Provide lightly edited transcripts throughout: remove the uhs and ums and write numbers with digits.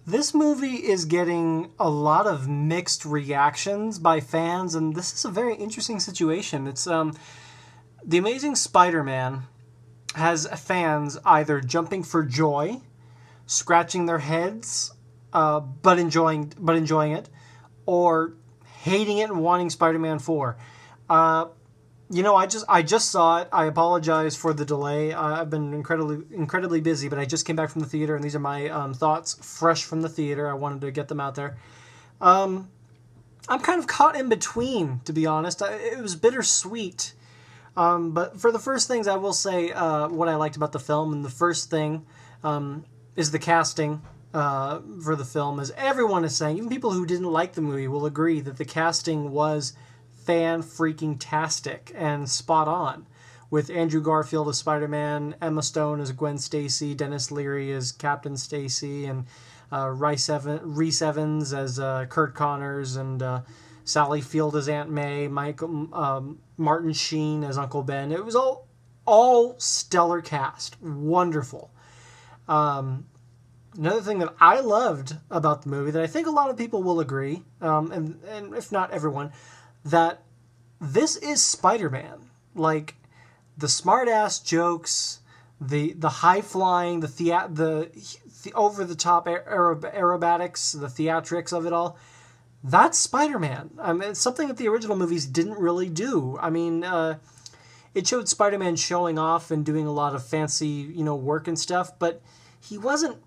This movie is getting a lot of mixed reactions by fans, and this is a very interesting situation. It's The Amazing Spider-Man has fans either jumping for joy, scratching their heads, but enjoying it, or hating it and wanting Spider-Man 4. Uh, I just saw it. I apologize for the delay. I've been incredibly busy, but I just came back from the theater, and these are my thoughts fresh from the theater. I wanted to get them out there. Um, I'm kind of caught in between, to be honest. It was bittersweet. But for the first things, I will say what I liked about the film, and the first thing is the casting for the film. As everyone is saying, even people who didn't like the movie will agree that the casting was fan-freaking-tastic and spot on. With Andrew Garfield as Spider-Man, Emma Stone as Gwen Stacy, Dennis Leary as Captain Stacy, and Rhys Evans as Kurt Connors, and Sally Field as Aunt May, Martin Sheen as Uncle Ben. It was all stellar cast, wonderful. Another thing that I loved about the movie that I think a lot of people will agree, and if not everyone, that this is Spider-Man. Like, the smart-ass jokes, the high-flying, the over-the-top aerobatics, the theatrics of it all. That's Spider-Man. I mean, it's something that the original movies didn't really do. I mean, it showed Spider-Man showing off and doing a lot of fancy, work and stuff, but he wasn't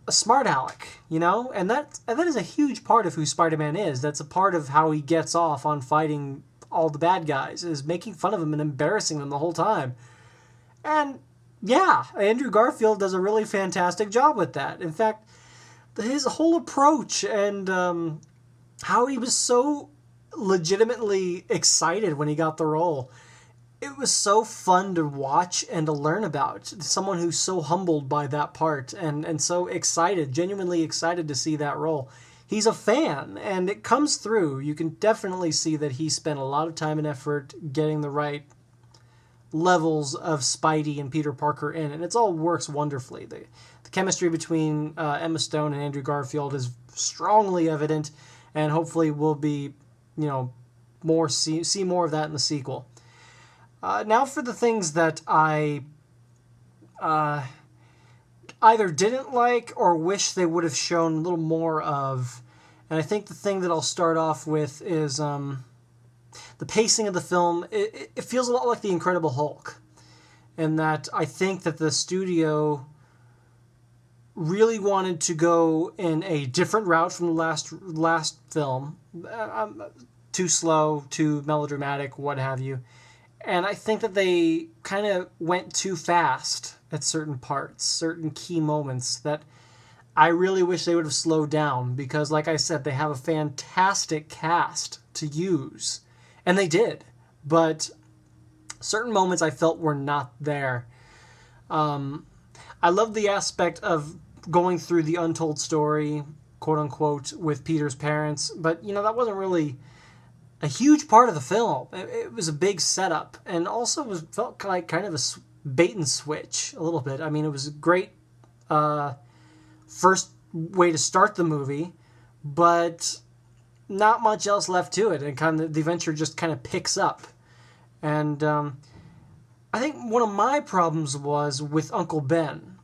a smart aleck. And that is a huge part of who Spider-Man is. That's a part of how he gets off on fighting all the bad guys, is making fun of them and embarrassing them the whole time. And yeah, Andrew Garfield does a really fantastic job with that. In fact, his whole approach and how he was so legitimately excited when he got the role. It was so fun to watch and to learn about. Someone who's so humbled by that part and so excited, genuinely excited to see that role. He's a fan, and it comes through. You can definitely see that he spent a lot of time and effort getting the right levels of Spidey and Peter Parker in, and it all works wonderfully. The chemistry between Emma Stone and Andrew Garfield is strongly evident, and hopefully we'll be, see more of that in the sequel. Now for the things that I either didn't like or wish they would have shown a little more of. And I think the thing that I'll start off with is the pacing of the film. It feels a lot like The Incredible Hulk, in that I think that the studio really wanted to go in a different route from the last film. Too slow, too melodramatic, what have you. And I think that they kind of went too fast at certain parts, certain key moments that I really wish they would have slowed down, because, like I said, they have a fantastic cast to use. And they did. But certain moments I felt were not there. I love the aspect of going through the untold story, quote unquote, with Peter's parents. But, that wasn't really a huge part of the film. It was a big setup, and also felt like kind of a bait and switch a little bit. I mean, it was a great first way to start the movie, but not much else left to it, and kind of the adventure just kind of picks up. And I think one of my problems was with Uncle Ben.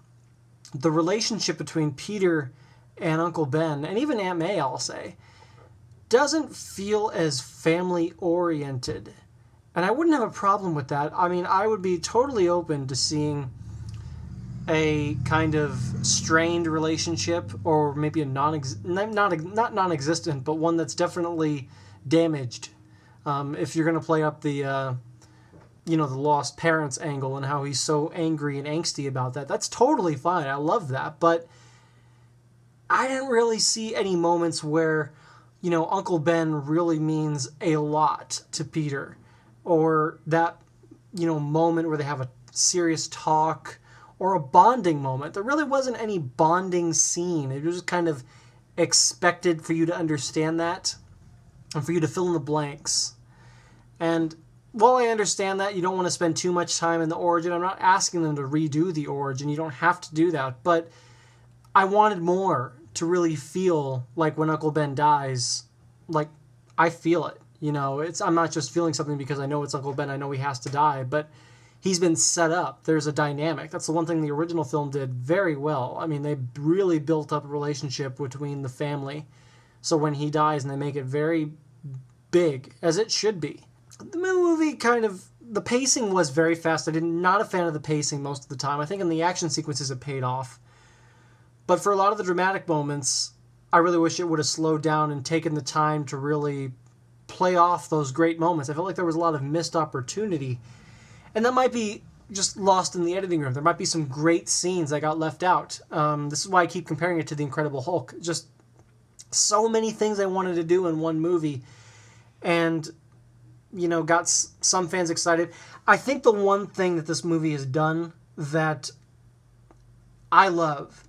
The relationship between Peter and Uncle Ben, and even Aunt May, I'll say, doesn't feel as family-oriented. And I wouldn't have a problem with that. I mean, I would be totally open to seeing a kind of strained relationship, or maybe a not non-existent, but one that's definitely damaged. If you're going to play up the lost parents angle and how he's so angry and angsty about that, that's totally fine. I love that. But I didn't really see any moments where Uncle Ben really means a lot to Peter, or that, moment where they have a serious talk, or a bonding moment. There really wasn't any bonding scene. It was kind of expected for you to understand that, and for you to fill in the blanks. And while I understand that you don't want to spend too much time in the origin, I'm not asking them to redo the origin. You don't have to do that, but I wanted more to really feel like when Uncle Ben dies, like I feel it. I'm not just feeling something because I know it's Uncle Ben. I know he has to die, but he's been set up. There's a dynamic. That's the one thing the original film did very well. I mean, they really built up a relationship between the family. So when he dies, and they make it very big, as it should be. The movie the pacing was very fast. I'm not a fan of the pacing most of the time. I think in the action sequences it paid off. But for a lot of the dramatic moments, I really wish it would have slowed down and taken the time to really play off those great moments. I felt like there was a lot of missed opportunity. And that might be just lost in the editing room. There might be some great scenes that got left out. This is why I keep comparing it to The Incredible Hulk. Just so many things I wanted to do in one movie. And, got some fans excited. I think the one thing that this movie has done that I love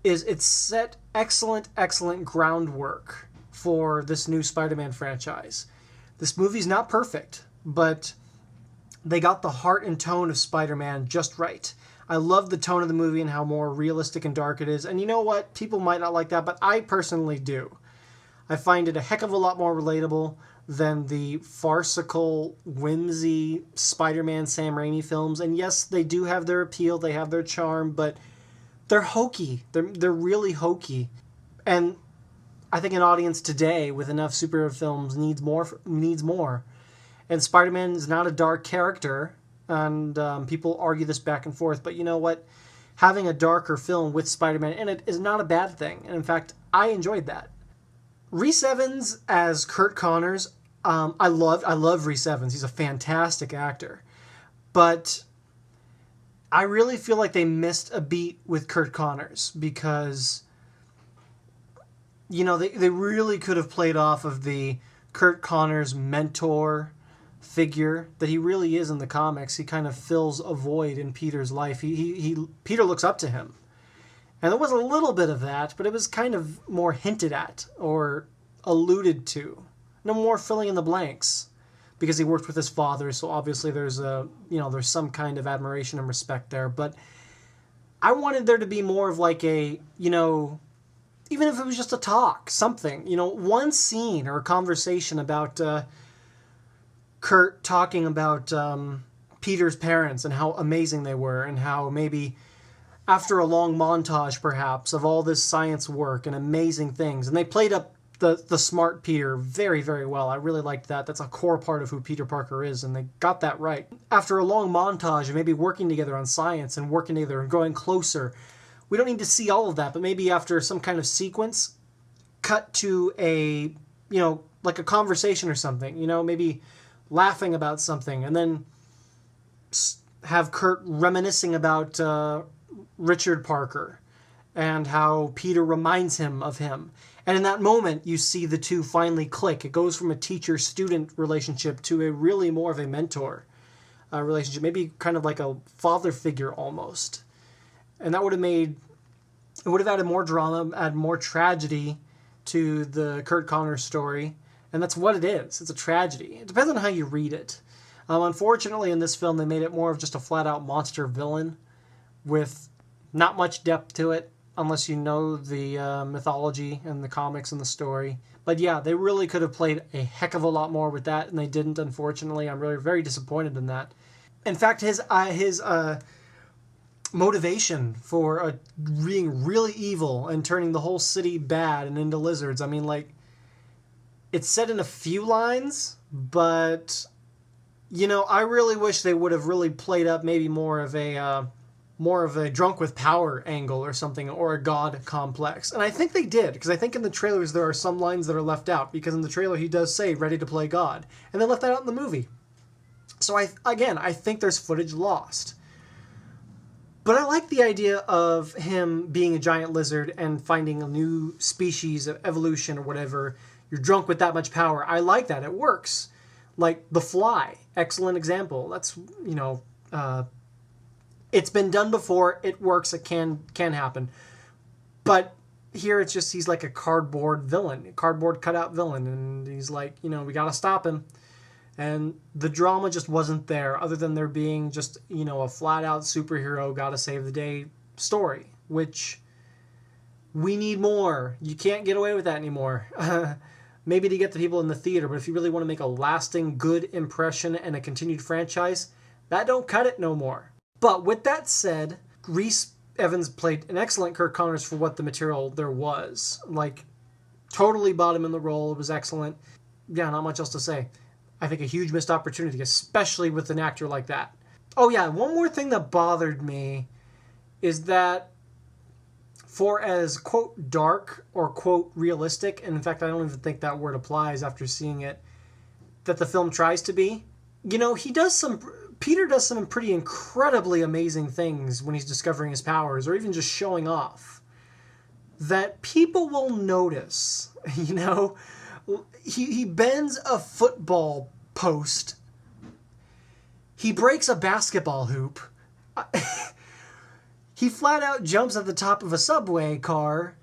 is it's set excellent groundwork for this new Spider-Man franchise. This movie's not perfect, but they got the heart and tone of Spider-Man just right. I love the tone of the movie and how more realistic and dark it is. And you know what? People might not like that, but I personally do. I find it a heck of a lot more relatable than the farcical, whimsy Spider-Man Sam Raimi films. And yes, they do have their appeal, they have their charm, but they're hokey. They're really hokey. And I think an audience today with enough superhero films needs more. And Spider-Man is not a dark character, and people argue this back and forth, but you know what? Having a darker film with Spider-Man in it is not a bad thing. And in fact, I enjoyed that. Rhys Evans as Curt Connors, I love Rhys Evans. He's a fantastic actor. But I really feel like they missed a beat with Curt Connors because, they really could have played off of the Curt Connors mentor figure that he really is in the comics. He kind of fills a void in Peter's life. Peter looks up to him. And there was a little bit of that, but it was kind of more hinted at or alluded to. No more filling in the blanks because he worked with his father, so obviously there's there's some kind of admiration and respect there. But I wanted there to be more of like a, even if it was just a talk, something, one scene or a conversation about Kurt talking about Peter's parents and how amazing they were and how maybe after a long montage, perhaps, of all this science work and amazing things. And they played up the smart Peter very, very well. I really liked that. That's a core part of who Peter Parker is, and they got that right. After a long montage of maybe working together on science and working together and growing closer, we don't need to see all of that, but maybe after some kind of sequence, cut to a, like a conversation or something, maybe laughing about something, and then have Kurt reminiscing about Richard Parker and how Peter reminds him of him. And in that moment, you see the two finally click. It goes from a teacher-student relationship to a really more of a mentor relationship, maybe kind of like a father figure almost. And that would have added more drama, added more tragedy to the Curt Connors story. And that's what it is. It's a tragedy. It depends on how you read it. Unfortunately, in this film, they made it more of just a flat-out monster villain with not much depth to it, unless you know the mythology and the comics and the story. But yeah, they really could have played a heck of a lot more with that, and they didn't, unfortunately. I'm really very disappointed in that. In fact, his motivation for being really evil and turning the whole city bad and into lizards, I mean, like, it's said in a few lines, but, I really wish they would have really played up maybe more of a drunk with power angle or something, or a god complex. And I think they did, because I think in the trailers there are some lines that are left out, because in the trailer he does say, ready to play God. And they left that out in the movie. So I think there's footage lost. But I like the idea of him being a giant lizard and finding a new species of evolution or whatever. You're drunk with that much power. I like that. It works. Like The Fly. Excellent example. That's, it's been done before. It works. It can happen. But here it's just he's like a cardboard villain. A cardboard cutout villain. And he's like, we got to stop him. And the drama just wasn't there, other than there being just, a flat-out superhero, gotta save the day story, which We need more. You can't get away with that anymore. Maybe to get the people in the theater, but if you really want to make a lasting good impression and a continued franchise, that don't cut it no more. But with that said, Rhys Evans played an excellent Kirk Connors for what the material there was. Like, totally bought him in the role. It was excellent. Yeah, not much else to say. I think a huge missed opportunity, especially with an actor like that. Oh yeah, one more thing that bothered me is that for as, quote, dark or, quote, realistic, and in fact I don't even think that word applies after seeing it, that the film tries to be, you know, Peter does some pretty incredibly amazing things when he's discovering his powers, or even just showing off, that people will notice, you know? He bends a football post. He breaks a basketball hoop. He flat out jumps at the top of a subway car.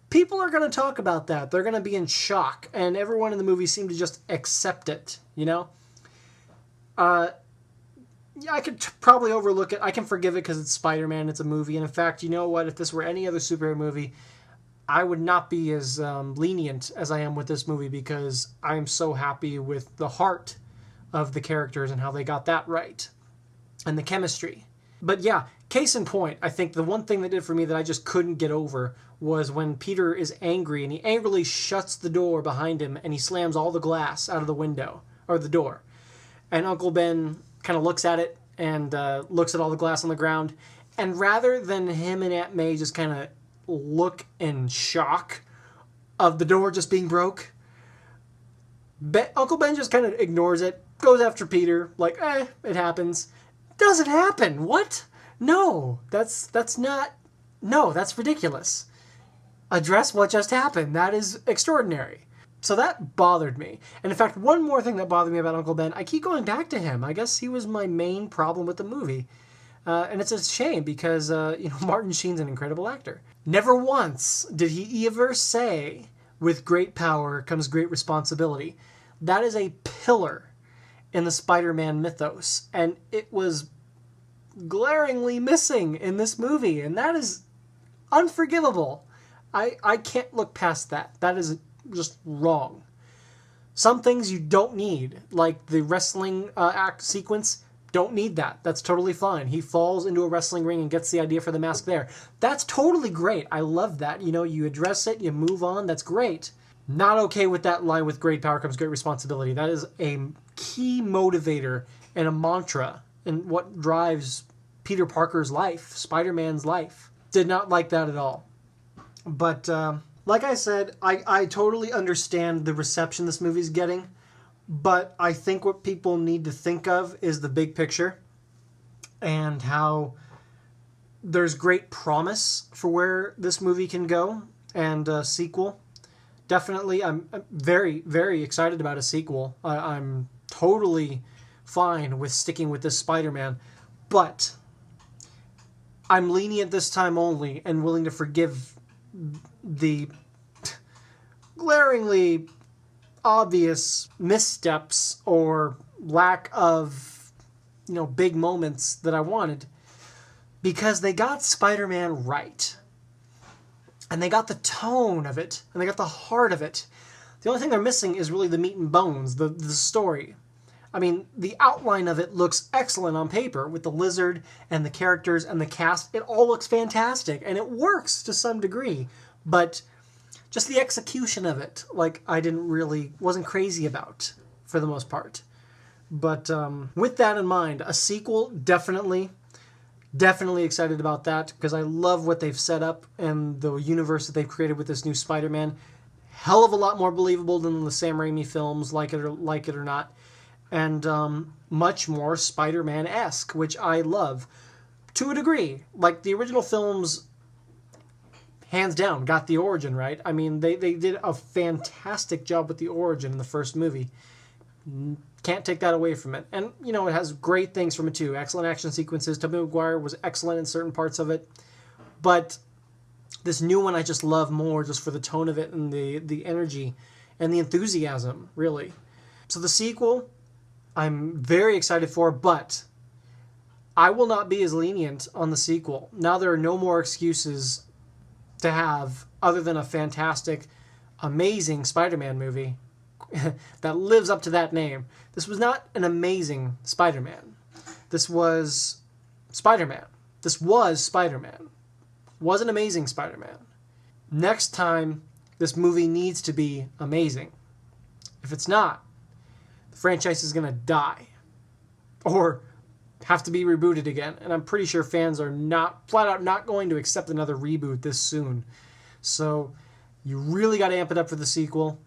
People are going to talk about that. They're going to be in shock. And everyone in the movie seemed to just accept it, you know? I could probably overlook it. I can forgive it because it's Spider-Man. It's a movie. And in fact, you know what? If this were any other superhero movie, I would not be as lenient as I am with this movie because I am so happy with the heart of the characters and how they got that right. And the chemistry. But yeah, case in point, I think the one thing that did for me that I just couldn't get over was when Peter is angry and he angrily shuts the door behind him and he slams all the glass out of the window, or the door. And Uncle Ben kind of looks at it and looks at all the glass on the ground. And rather than him and Aunt May just kind of look in shock of the door just being broke, Uncle Ben just kind of ignores it, goes after Peter, like, it happens. Doesn't happen. What? No, that's ridiculous. Address what just happened. That is extraordinary. So that bothered me. And in fact, one more thing that bothered me about Uncle Ben, I keep going back to him. I guess he was my main problem with the movie. And it's a shame because, Martin Sheen's an incredible actor. Never once did he ever say, with great power comes great responsibility. That is a pillar in the Spider-Man mythos. And it was glaringly missing in this movie. And that is unforgivable. I can't look past that. That is just wrong. Some things you don't need, like the wrestling act sequence, don't need that. That's totally fine. He falls into a wrestling ring and gets the idea for the mask there. That's totally great. I love that. You address it, you move on. That's great. Not okay with that line, with great power comes great responsibility. That is a key motivator and a mantra in what drives Peter Parker's life, Spider-Man's life. Did not like that at all. But like I said, I totally understand the reception this movie's getting. But I think what people need to think of is the big picture and how there's great promise for where this movie can go and a sequel. Definitely, I'm very, very excited about a sequel. I'm totally fine with sticking with this Spider-Man. But I'm lenient this time only and willing to forgive the glaringly obvious missteps or lack of, big moments that I wanted, because they got Spider-Man right. And they got the tone of it, and they got the heart of it. The only thing they're missing is really the meat and bones, the story. I mean, the outline of it looks excellent on paper with the lizard and the characters and the cast. It all looks fantastic, and it works to some degree. But just the execution of it, wasn't crazy about for the most part. But with that in mind, a sequel, definitely excited about that because I love what they've set up and the universe that they've created with this new Spider-Man. Hell of a lot more believable than the Sam Raimi films, like it or not. And much more Spider-Man-esque, which I love to a degree. Like the original films, hands down, got the origin right. I mean, they did a fantastic job with the origin in the first movie. Can't take that away from it. And, it has great things from it too. Excellent action sequences. Tobey Maguire was excellent in certain parts of it. But this new one I just love more just for the tone of it and the energy and the enthusiasm, really. So the sequel, I'm very excited for, but I will not be as lenient on the sequel. Now there are no more excuses to have other than a fantastic, amazing Spider-Man movie that lives up to that name. This was not an amazing Spider-Man. This was Spider-Man. This was Spider-Man. Was an amazing Spider-Man. Next time, this movie needs to be amazing. If it's not, the franchise is going to die. Or have to be rebooted again. And I'm pretty sure fans are not, flat out not going to accept another reboot this soon. So you really got to amp it up for the sequel.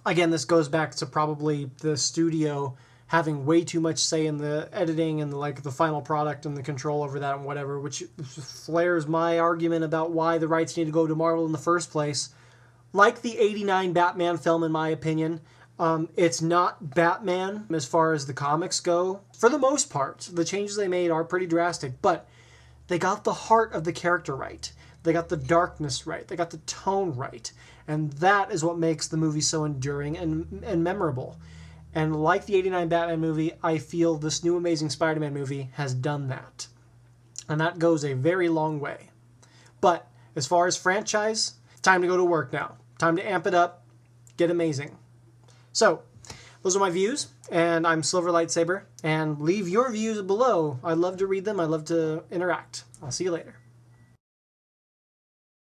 Again, this goes back to probably the studio having way too much say in the editing and the final product and the control over that and whatever, which flares my argument about why the rights need to go to Marvel in the first place. Like the 89 Batman film, in my opinion, it's not Batman as far as the comics go. For the most part, the changes they made are pretty drastic, but they got the heart of the character right. They got the darkness right. They got the tone right. And that is what makes the movie so enduring and memorable. And like the 89 Batman movie, I feel this new Amazing Spider-Man movie has done that. And that goes a very long way. But as far as franchise, time to go to work now. Time to amp it up, get amazing. So, those are my views, and I'm Silver Lightsaber, and leave your views below. I'd love to read them. I'd love to interact. I'll see you later.